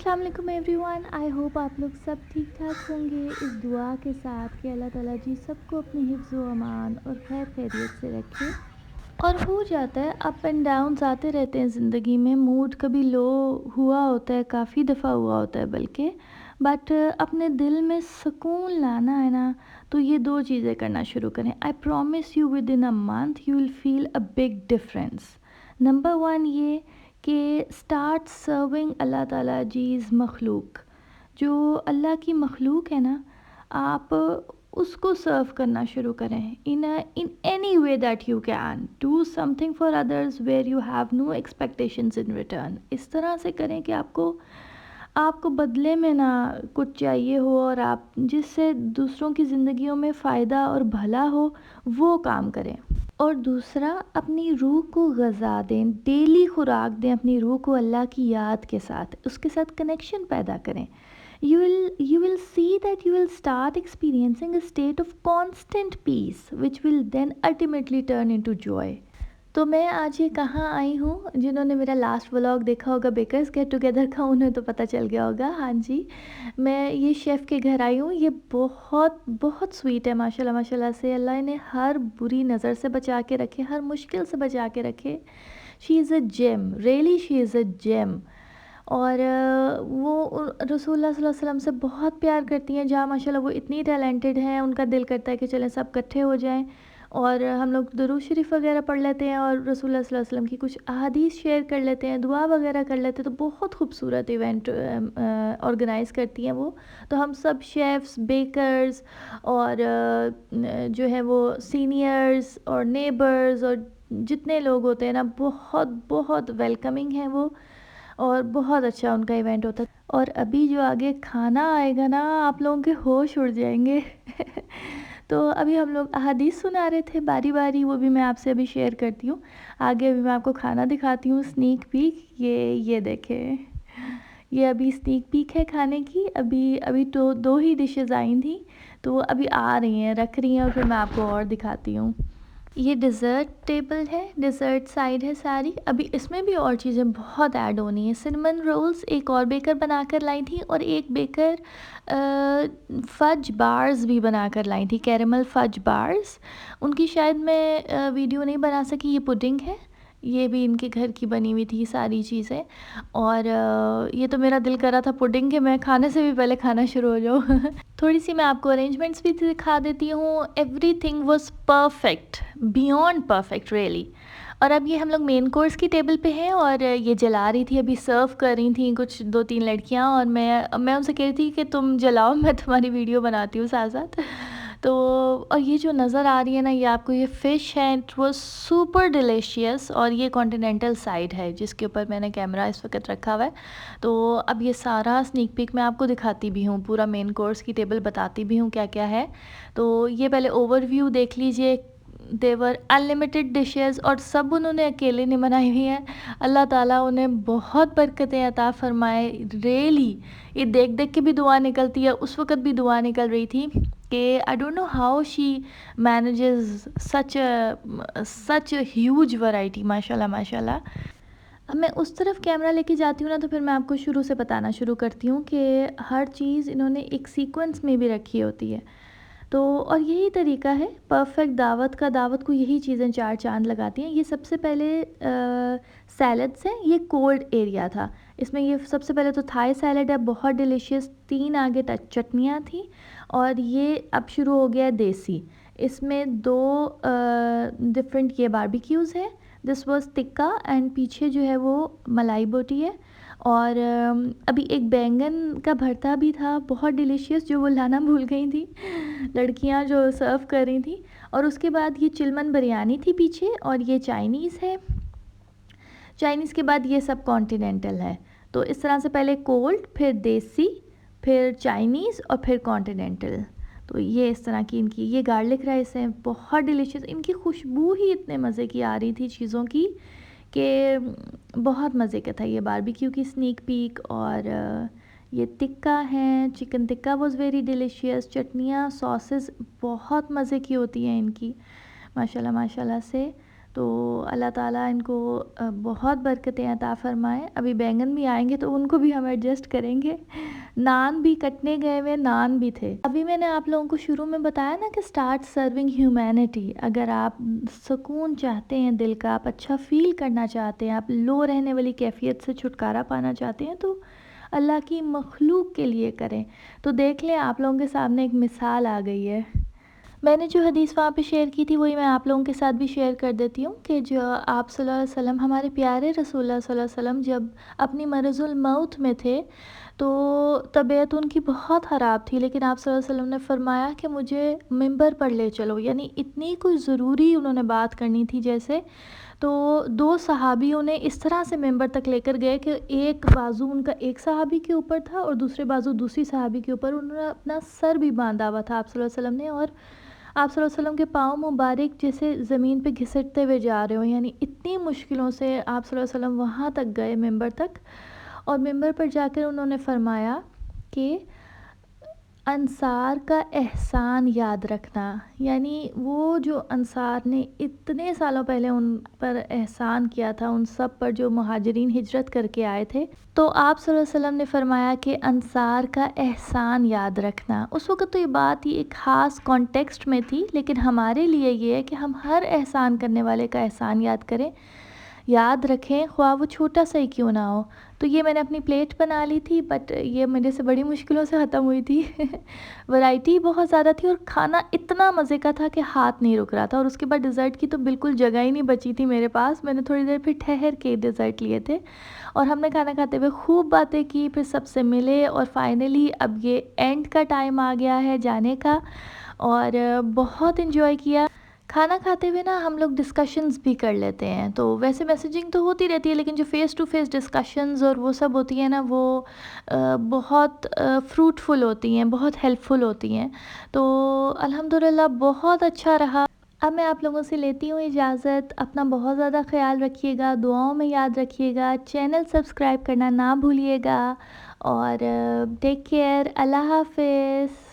अस्सलाम वालेकुम everyone. I hope आप लोग सब ठीक ठाक होंगे। इस दुआ के साथ कि अल्लाह ताला जी सबको अपनी हिफ्ज़ व अमान और खैर खैरियत से रखे। और हो जाता है, अप एंड डाउन्स आते रहते हैं ज़िंदगी में। मूड कभी लो हुआ होता है, काफ़ी दफ़ा हुआ होता है बल्कि। बट अपने दिल में सुकून लाना है ना, तो ये दो चीज़ें करना शुरू करें। I promise you with in a month you will feel a big difference. Number one ये कि स्टार्ट सर्विंग अल्लाह ताला जीज़ मखलूक। जो अल्लाह की मखलूक है ना, आप उसको सर्व करना शुरू करें। In any way that you can do something for others where you have no expectations in return. इस तरह से करें कि आपको आपको बदले में ना कुछ चाहिए हो, और आप जिससे दूसरों की ज़िंदगियों में फ़ायदा और भला हो वो काम करें। और दूसरा, अपनी रूह को ग़ज़ा दें, डेली खुराक दें अपनी रूह को अल्लाह की याद के साथ, उसके साथ कनेक्शन पैदा करें। You will see that you will start experiencing a state of constant peace which will then ultimately turn into joy. तो मैं आज ये कहाँ आई हूँ, जिन्होंने मेरा लास्ट व्लॉग देखा होगा बेकर्स गेट टुगेदर का, उन्हें तो पता चल गया होगा। हाँ जी, मैं ये शेफ़ के घर आई हूँ। ये बहुत बहुत स्वीट है माशाल्लाह माशाल्लाह से। अल्लाह इन्हें हर बुरी नज़र से बचा के रखे, हर मुश्किल से बचा के रखे। She is a gem, really she is a gem. और वो रसूलुल्लाह सल्लल्लाहु अलैहि वसल्लम से बहुत प्यार करती हैं। जहाँ माशाल्लाह वो इतनी टैलेंटेड हैं, उनका दिल करता है कि चलें सब इकट्ठे हो जाएं और हम लोग दुरूद शरीफ वगैरह पढ़ लेते हैं और रसूलुल्लाह सल्लल्लाहु अलैहि वसल्लम की कुछ अहादीस शेयर कर लेते हैं, दुआ वगैरह कर लेते हैं। तो बहुत खूबसूरत इवेंट ऑर्गेनाइज़ करती हैं वो। तो हम सब शेफ़्स, बेकर्स और जो है वो सीनियर्स और नेबर्स और जितने लोग होते हैं ना, बहुत बहुत वेलकमिंग हैं वो, और बहुत अच्छा उनका इवेंट होता है। और अभी जो आगे खाना आएगा ना, आप लोगों के होश उड़ जाएंगे। तो अभी हम लोग अहादीस सुना रहे थे बारी बारी, वो भी मैं आपसे अभी शेयर करती हूँ। आगे अभी मैं आपको खाना दिखाती हूँ, स्नीक पीक। ये देखें, ये अभी स्नीक पीक है खाने की। अभी अभी तो दो ही डिशेस आई थी, तो अभी आ रही हैं, रख रही हैं, और फिर मैं आपको और दिखाती हूँ। ये डिज़र्ट टेबल है, डिज़र्ट साइड है सारी। अभी इसमें भी और चीज़ें बहुत ऐड होनी है। सिनेमन रोल्स एक और बेकर बना कर लाई थी, और एक बेकर फज बार्स भी बना कर लाई थी, कैरेमल फज बार्स। उनकी शायद मैं वीडियो नहीं बना सकी। ये पुडिंग है, ये भी इनके घर की बनी हुई थी सारी चीज़ें। और ये तो मेरा दिल कर रहा था पुडिंग के मैं खाने से भी पहले खाना शुरू हो जाऊँ। थोड़ी सी मैं आपको अरेंजमेंट्स भी दिखा देती हूँ। Everything was perfect, beyond perfect really. और अब ये हम लोग मेन कोर्स की टेबल पे हैं, और ये जला रही थी, अभी सर्व कर रही थी कुछ दो तीन लड़कियाँ, और मैं उनसे कह रही थी कि तुम जलाओ, मैं तुम्हारी वीडियो बनाती हूँ साथ साथ। तो और ये जो नज़र आ रही है ना, ये आपको ये फ़िश है, इट वाज सुपर डिलीशियस। और ये कॉन्टिनेंटल साइड है जिसके ऊपर मैंने कैमरा इस वक्त रखा हुआ है। तो अब ये सारा स्नीक पीक मैं आपको दिखाती भी हूँ, पूरा मेन कोर्स की टेबल बताती भी हूँ क्या क्या है। तो ये पहले ओवरव्यू देख लीजिए। देवर अनलिमिटेड डिशेस, और सब उन्होंने अकेले नहीं बनाई हुई हैं। अल्लाह ताला उन्हें बहुत बरकतें अता फरमाए रियली। ये देख देख के भी दुआ निकलती है, उस वक़्त भी दुआ निकल रही थी कि I don't know how she manages such a huge variety. माशाल्लाह माशाल्लाह। अब मैं उस तरफ कैमरा लेके जाती हूँ ना, तो फिर मैं आपको शुरू से बताना शुरू करती हूँ कि हर चीज़ इन्होंने एक सीक्वेंस में भी रखी होती है। तो और यही तरीका है परफेक्ट दावत का। दावत को यही चीज़ें चार चांद लगाती हैं। ये सबसे पहले सैलड्स हैं, ये कोल्ड एरिया था। इसमें ये सबसे पहले तो थाई सैलड है, बहुत डिलीशियस। तीन आगे चटनियाँ थी, और ये अब शुरू हो गया देसी। इसमें दो डिफरेंट ये बारबेक्यूज़ है। दिस वाज टिक्का, एंड पीछे जो है वो मलाई बोटी है। और अभी एक बैंगन का भरता भी था, बहुत डिलीशियस, जो वो लाना भूल गई थी लड़कियां जो सर्व कर रही थी। और उसके बाद ये चिलमन बिरयानी थी पीछे, और ये चाइनीज़ है। चाइनीज़ के बाद ये सब कॉन्टिनेंटल है। तो इस तरह से पहले कोल्ड, फिर देसी, फिर चाइनीज़, और फिर कॉन्टिनेंटल। तो ये इस तरह की इनकी ये गार्लिक राइस है, बहुत डिलीशियस। इनकी खुशबू ही इतने मज़े की आ रही थी चीज़ों की कि बहुत मज़े का था। ये बारबेक्यू की स्नीक पीक। और ये टिक्का है, chicken tikka was very delicious. चटनियाँ, सॉसेस बहुत मज़े की होती हैं इनकी, माशाल्लाह माशाल्लाह से। تو اللہ تعالیٰ ان کو بہت برکتیں عطا فرمائیں. ابھی بینگن بھی آئیں گے تو ان کو بھی ہم ایڈجسٹ کریں گے. نان بھی کٹنے گئے ہوئے نان بھی تھے. ابھی میں نے آپ لوگوں کو شروع میں بتایا نا کہ اسٹارٹ سرونگ ہیومینٹی. اگر آپ سکون چاہتے ہیں دل کا، آپ اچھا فیل کرنا چاہتے ہیں، آپ لو رہنے والی کیفیت سے چھٹکارا پانا چاہتے ہیں تو اللہ کی مخلوق کے لیے کریں. تو دیکھ لیں آپ لوگوں کے سامنے ایک مثال آ گئی ہے. میں نے جو حدیث وہاں پہ شیئر کی تھی وہی میں آپ لوگوں کے ساتھ بھی شیئر کر دیتی ہوں کہ جو آپ صلی اللہ علیہ وسلم، ہمارے پیارے رسول اللہ صلی اللہ علیہ وسلم جب اپنی مرض الموت میں تھے تو طبیعت ان کی بہت خراب تھی، لیکن آپ صلی اللہ علیہ وسلم نے فرمایا کہ مجھے ممبر پر لے چلو. یعنی اتنی کوئی ضروری انہوں نے بات کرنی تھی جیسے. تو 2 صحابیوں نے اس طرح سے ممبر تک لے کر گئے کہ ایک بازو ان کا ایک صحابی کے اوپر تھا اور دوسرے بازو دوسری صحابی کے اوپر. انہوں نے اپنا سر بھی باندھا ہوا تھا آپ صلی اللہ علیہ وسلم نے، اور آپ صلی اللہ علیہ وسلم کے پاؤں مبارک جیسے زمین پہ گھسٹتے ہوئے جا رہے ہوں. یعنی اتنی مشکلوں سے آپ صلی اللہ علیہ وسلم وہاں تک گئے ممبر تک، اور ممبر پر جا کر انہوں نے فرمایا کہ انصار کا احسان یاد رکھنا. یعنی وہ جو انصار نے اتنے سالوں پہلے ان پر احسان کیا تھا، ان سب پر جو مہاجرین ہجرت کر کے آئے تھے، تو آپ صلی اللہ علیہ وسلم نے فرمایا کہ انصار کا احسان یاد رکھنا. اس وقت تو یہ بات ہی ایک خاص کانٹیکسٹ میں تھی، لیکن ہمارے لیے یہ ہے کہ ہم ہر احسان کرنے والے کا احسان یاد کریں، یاد رکھیں، خواہ وہ چھوٹا سا ہی کیوں نہ ہو. تو یہ میں نے اپنی پلیٹ بنا لی تھی، بٹ یہ میرے سے بڑی مشکلوں سے ختم ہوئی تھی. ورائٹی بہت زیادہ تھی اور کھانا اتنا مزے کا تھا کہ ہاتھ نہیں رک رہا تھا. اور اس کے بعد ڈیزرٹ کی تو بالکل جگہ ہی نہیں بچی تھی میرے پاس. میں نے تھوڑی دیر پھر ٹھہر کے ڈیزرٹ لیے تھے اور ہم نے کھانا کھاتے ہوئے خوب باتیں کی، پھر سب سے ملے، اور فائنلی اب یہ اینڈ کا ٹائم آ گیا ہے جانے کا. اور بہت انجوائے کیا. کھانا کھاتے ہوئے نا ہم لوگ ڈسکشنز بھی کر لیتے ہیں. تو ویسے میسیجنگ تو ہوتی رہتی ہے، لیکن جو فیس ٹو فیس ڈسکشنز اور وہ سب ہوتی ہیں نا، وہ بہت فروٹفل ہوتی ہیں، بہت ہیلپ فل ہوتی ہیں. تو الحمدللہ بہت اچھا رہا. اب میں آپ لوگوں سے لیتی ہوں اجازت. اپنا بہت زیادہ خیال رکھیے گا، دعاؤں میں یاد رکھیے گا، چینل سبسکرائب کرنا نہ بھولیے گا، اور ٹیک کیئر. اللہ حافظ.